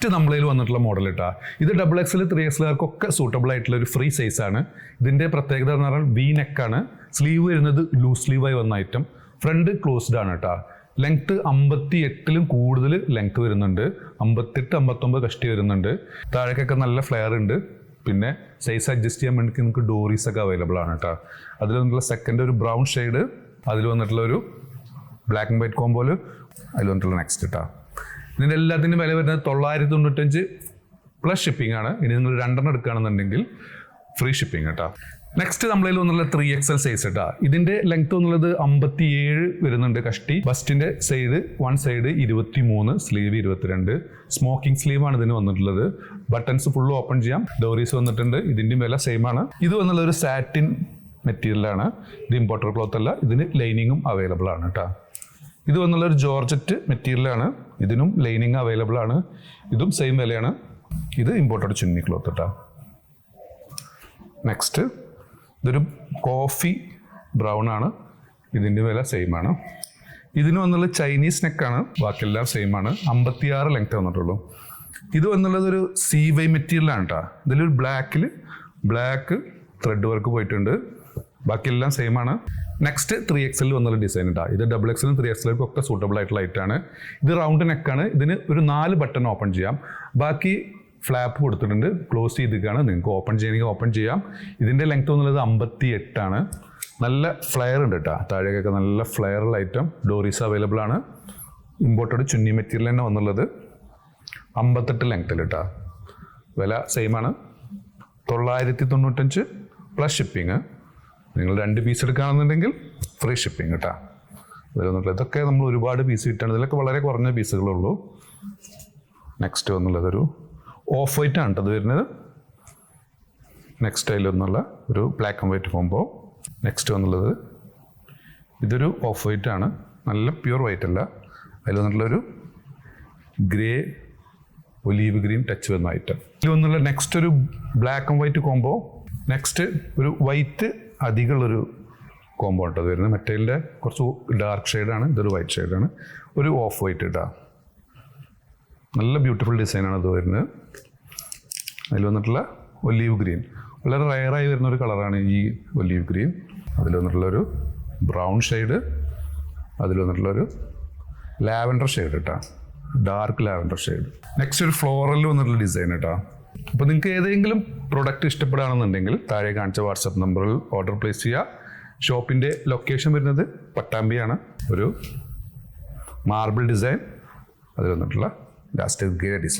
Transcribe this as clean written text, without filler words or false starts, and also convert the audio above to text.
Next നമ്മളതിൽ വന്നിട്ടുള്ള model കേട്ടോ. ഇത് XXL 3XLകാർക്കൊക്കെ സൂട്ടബിൾ ആയിട്ടുള്ള ഒരു ഫ്രീ സൈസ് ആണ്. ഇതിന്റെ പ്രത്യേകത എന്ന് പറഞ്ഞാൽ വി നെക്കാണ്. സ്ലീവ് വരുന്നത് ലൂസ് സ്ലീവായി വന്ന ഐറ്റം. ഫ്രണ്ട് ക്ലോസ്ഡ് ആണ് കേട്ടോ. ലെങ്ത് 58ലും കൂടുതൽ ലെങ്ത് വരുന്നുണ്ട്. 58, 59 കഷ്ടി വരുന്നുണ്ട്. താഴേക്കൊക്കെ നല്ല ഫ്ലെയർ ഉണ്ട്. പിന്നെ സൈസ് അഡ്ജസ്റ്റ് ചെയ്യാൻ വേണ്ടി നിങ്ങൾക്ക് ഡോറീസ് ഒക്കെ അവൈലബിൾ ആണ് കേട്ടോ. അതിൽ വന്നിട്ടുള്ള സെക്കൻഡ് ഒരു ബ്രൗൺ ഷെയ്ഡ്, അതിൽ വന്നിട്ടുള്ള ഒരു ബ്ലാക്ക് ആൻഡ് വൈറ്റ് കോമ്പോല്, അതിൽ വന്നിട്ടുള്ള നെക്സ്റ്റ് കേട്ടോ. ഇതിൻ്റെ എല്ലാത്തിൻ്റെ വില വരുന്നത് 995 പ്ലസ് ഷിപ്പിംഗ് ആണ്. ഇനി നിങ്ങൾ 2 എടുക്കുകയാണെന്നുണ്ടെങ്കിൽ ഫ്രീ ഷിപ്പിംഗ് കേട്ടോ. നെക്സ്റ്റ് നമ്മളതിൽ വന്നുള്ള 3XL സൈസ് കേട്ടോ. ഇതിന്റെ ലെങ്ത് എന്നുള്ളത് 57 വരുന്നുണ്ട് കഷ്ടി. ബസ്റ്റിന്റെ side 1 side 23, sleeve 22. Smocking sleeve ആണ് ഇതിന് വന്നിട്ടുള്ളത്. ബട്ടൺസ് ഫുൾ ഓപ്പൺ ചെയ്യാം. ഡോറീസ് വന്നിട്ടുണ്ട്. ഇതിന്റെ വില സെയിം ആണ്. ഇത് വന്നുള്ള ഒരു സാറ്റിൻ മെറ്റീരിയലാണ്. ഇത് ഇമ്പോർട്ടർ ക്ലോത്ത് അല്ല. ഇതിന് ലൈനിങ്ങും അവൈലബിൾ ആണ് കേട്ടോ. ഇത് വന്നുള്ള ഒരു ജോർജറ്റ് മെറ്റീരിയലാണ്. ഇതിനും ലൈനിങ് അവൈലബിൾ ആണ്. ഇതും സെയിം വിലയാണ്. ഇത് ഇമ്പോർട്ടഡ് ചുന്നി ക്ലോത്ത് കേട്ടോ. നെക്സ്റ്റ് ഇതൊരു കോഫി ബ്രൗൺ ആണ്. ഇതിൻ്റെ വില സെയിം ആണ്. ഇതിന് വന്നുള്ള ചൈനീസ് നെക്കാണ്. ബാക്കിയെല്ലാം സെയിം ആണ്. 56 ലെങ്ത് വന്നിട്ടുള്ളൂ. ഇത് വന്നുള്ളത് ഒരു CY മെറ്റീരിയലാണ് കേട്ടോ. ഇതിലൊരു ബ്ലാക്ക് ത്രെഡ് വർക്ക് പോയിട്ടുണ്ട്. ബാക്കിയെല്ലാം സെയിം ആണ്. നെക്സ്റ്റ് 3XL വന്നുള്ള ഡിസൈൻ കേട്ടോ. ഇത് XXL 3XL ഒക്കെ സൂട്ടബിൾ ആയിട്ടുള്ള ഐറ്റാണ്. ഇത് റൗണ്ട് നെക്കാണ്. ഇതിന് ഒരു 4 ബട്ടൺ ഓപ്പൺ ചെയ്യാം. ബാക്കി ഫ്ലാപ്പ് കൊടുത്തിട്ടുണ്ട്. ക്ലോസ് ചെയ്തിട്ടാണ്. നിങ്ങൾക്ക് ഓപ്പൺ ചെയ്യണമെങ്കിൽ ഓപ്പൺ ചെയ്യാം. ഇതിൻ്റെ ലെങ്ത് എന്നുള്ളത് 58 ആണ്. നല്ല ഫ്ലെയർ ഉണ്ട് കേട്ടോ. താഴേക്കൊക്കെ നല്ല ഫ്ലെയറുള്ള ഐറ്റം. ഡോറീസ് അവൈലബിൾ ആണ്. ഇമ്പോർട്ടഡ് ചുന്നി മെറ്റീരിയൽ തന്നെ വന്നുള്ളത്. 58 ലെങ്ത്തിൽ കേട്ടോ. വില സെയിം ആണ്. 995 പ്ലസ് ഷിപ്പിംഗ്. നിങ്ങൾ 2 പീസ് എടുക്കുകയാണെന്നുണ്ടെങ്കിൽ ഫ്രീ ഷിപ്പിംഗ് കേട്ടോ. ഇതിലൊന്നുമില്ല. ഇതൊക്കെ നമ്മൾ ഒരുപാട് പീസ് കിട്ടുകയാണ്. ഇതിലൊക്കെ വളരെ കുറഞ്ഞ പീസുകളുള്ളൂ. നെക്സ്റ്റ് വന്നുള്ളതൊരു ഓഫ് വൈറ്റ് ആണ് അത് വരുന്നത്. നെക്സ്റ്റ് അതിലൊന്നുള്ള ഒരു black and white combo. Next വന്നുള്ളത് ഇതൊരു ഓഫ് വൈറ്റ് ആണ്. നല്ല പ്യൂർ വൈറ്റ് അല്ല. അതിൽ വന്നിട്ടുള്ളൊരു ഗ്രേ ഒലീവ് ഗ്രീൻ ടച്ച് വന്ന ഐറ്റം. ഇതിൽ വന്നുള്ള നെക്സ്റ്റ് ഒരു black and white combo. Next ഒരു വൈറ്റ് അധികമുള്ളൊരു കോമ്പോ ആണ് അത് വരുന്നത്. മെറ്റീരിയലിൻ്റെ കുറച്ച് ഡാർക്ക് ഷെയ്ഡാണ്. ഇതൊരു വൈറ്റ് ഷെയ്ഡാണ്. ഒരു ഓഫ് വൈറ്റ് ഇട്ടാ. നല്ല ബ്യൂട്ടിഫുൾ ഡിസൈനാണ് അത് വരുന്നത്. അതിൽ വന്നിട്ടുള്ള ഒലീവ് ഗ്രീൻ വളരെ റയറായി വരുന്ന ഒരു കളറാണ് ഈ ഒലീവ് ഗ്രീൻ. അതിൽ വന്നിട്ടുള്ളൊരു ബ്രൗൺ ഷെയ്ഡ്, അതിൽ വന്നിട്ടുള്ളൊരു ലാവൻഡർ ഷെയ്ഡ് കേട്ടോ. Dark lavender shade. നെക്സ്റ്റ് ഒരു ഫ്ലോറൽ വന്നിട്ടുള്ള ഡിസൈൻ കേട്ടോ. അപ്പോൾ നിങ്ങൾക്ക് ഏതെങ്കിലും പ്രൊഡക്റ്റ് ഇഷ്ടപ്പെടുകയാണെന്നുണ്ടെങ്കിൽ താഴെ കാണിച്ച വാട്സപ്പ് നമ്പറിൽ ഓർഡർ പ്ലേസ് ചെയ്യുക. ഷോപ്പിൻ്റെ ലൊക്കേഷൻ വരുന്നത് പട്ടാമ്പിയാണ്. ഒരു മാർബിൾ ഡിസൈൻ, അതിൽ വന്നിട്ടുള്ള ലാസ്റ്റ് ഗ്രേ ഡിസൈൻ.